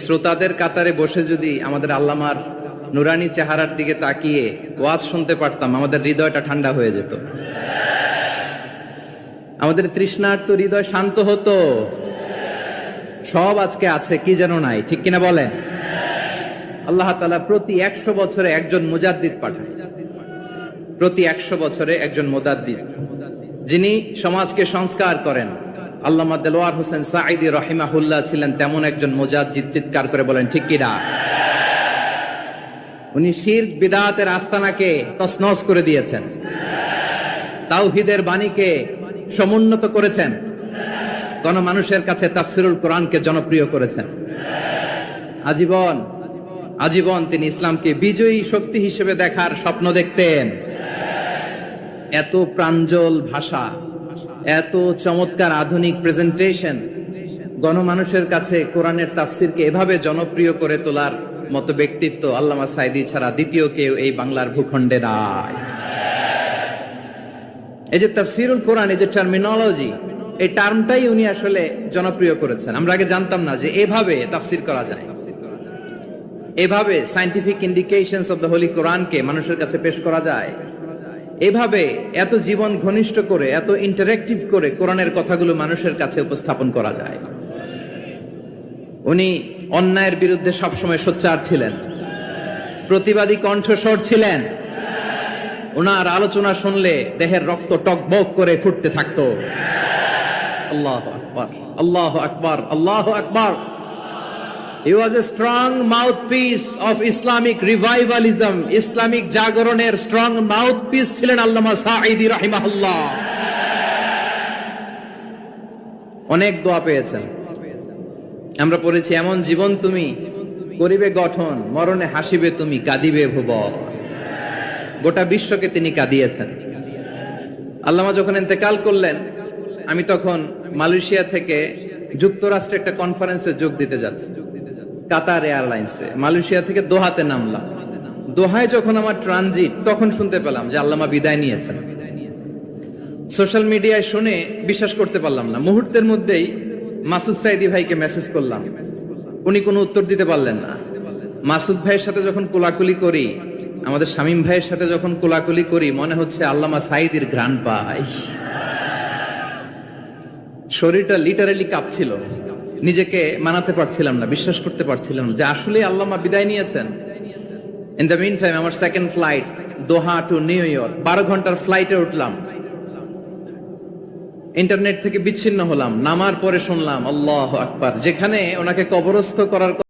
শ্রোতাদের কাতারে বসে যদি আমাদের আল্লামার নুরানি চেহারার দিকে তাকিয়ে ওয়াজ শুনতে পারতাম, আমাদের হৃদয়টা ঠান্ডা হয়ে যেত, আমাদের তৃষ্ণার্ত হৃদয় শান্ত হতো। সব আজকে আছে, কি যেন নাই, ঠিক কিনা বলেন? আল্লাহ তাআলা প্রতি 100 বছরে একজন মুজাদ্দিদ পাঠান, প্রতি 100 বছরে একজন মুজাদ্দিদ, যিনি সমাজকে সংস্কার করেন। আল্লামা দেলোয়ার হোসেন সাঈদী রাহিমাহুল্লাহ ছিলেন তেমন একজন মুজাদ্দিদ। চিৎকার করে বলেন ঠিক কিনা? উনি শিরক বিদআতের আস্তানাকে তছনছ করে দিয়েছেন, তাওহীদের বাণীকে সমুন্নত করেছেন, গণমানুষের কাছে তাফসিরুল কোরআনকে জনপ্রিয় করেছেন। আজীবন আজীবন তিনি ইসলামকে বিজয়ী শক্তি হিসেবে দেখার স্বপ্ন দেখতেন। এত প্রাঞ্জল ভাষা, এত চমৎকার আধুনিক প্রেজেন্টেশন, গণমানুষের কাছে কোরআনের তাফসিরকে এভাবে জনপ্রিয় করে তোলার মতো ব্যক্তিত্ব আল্লামা সাঈদী ছাড়া দ্বিতীয় কেউ এই বাংলার ভূখণ্ডে নাই। এই যে তাফসিরুল কোরআন, এই যে টার্মিনোলজি, এই টার্মটাই উনি আসলে জনপ্রিয় করেছেন। আমরা আগে জানতাম না যে এভাবে তাফসির করা যায়, এভাবে scientific indications of the Holi কোরআনকে মানুষের কাছে পেশ করা যায়, এভাবে এত জীবন ঘনিষ্ঠ করে, এত ইন্টারেক্টিভ করে কোরআনের কথাগুলো মানুষের কাছে উপস্থাপন করা যায়। উনি অন্যায়ের বিরুদ্ধে সবসময় সোচ্চার ছিলেন, প্রতিবাদী কণ্ঠস্বর ছিলেন। ওনার আলোচনা শুনলে দেহের রক্ত টকবক করে ফুটতে থাকতো। আল্লাহু আকবার, আল্লাহু আকবার, আল্লাহু আকবার। He was a strong mouthpiece of Islamic revivalism. Islamic জাগরণের স্ট্রং মাউথপিস ছিলেন আল্লামা সাঈদী রাহিমাহুল্লাহ। অনেক দোয়া পেয়েছেন, আমরা পড়েছি, এমন জীবন তুমি করিবে গঠন, মরণে হাসিবে তুমি, কাঁদিবে ভুবন। গোটা বিশ্বকে তিনি কাঁদিয়েছেন। আল্লামা যখন ইন্তেকাল করলেন, আমি তখন মালয়েশিয়া থেকে যুক্তরাষ্ট্রে একটা কনফারেন্সে যোগ দিতে যাচ্ছি, কাতার এয়ারলাইন্সে। মালয়েশিয়া থেকে দোহাতে নামলাম। দোহায় যখন আমার ট্রানজিট, তখন শুনতে পেলাম যে আল্লামা বিদায় নিয়েছেন। সোশ্যাল মিডিয়ায় শুনে বিশ্বাস করতে পারলাম না। মুহূর্তের মধ্যেই মাসুদ সাঈদী ভাইকে মেসেজ করলাম, উনি কোনো উত্তর দিতে পারলেন না। মাসুদ ভাইয়ের সাথে যখন কোলাকুলি করি, আমাদের শামীম ভাইয়ের সাথে যখন কোলাকুলি করি, মনে হচ্ছে আল্লামা সাঈদীর ঘ্রাণ পাই। শরীরটা লিটারালি কাঁপছিল, নিজেকে মানাতে পারছিলাম না, বিশ্বাস করতে পারছিলাম যে আসলে আল্লামা বিদায় নিয়েছেন। ইন দ্য মিন টাইম আমার সেকেন্ড ফ্লাইট, দোহা টু নিউ ইয়র্ক, 12 ঘন্টার ফ্লাইটে উঠলাম। ইন্টারনেট থেকে বিচ্ছিন্ন হলাম। নামার পরে শুনলাম আল্লাহু আকবার, যেখানে ওনাকে কবরস্থ করার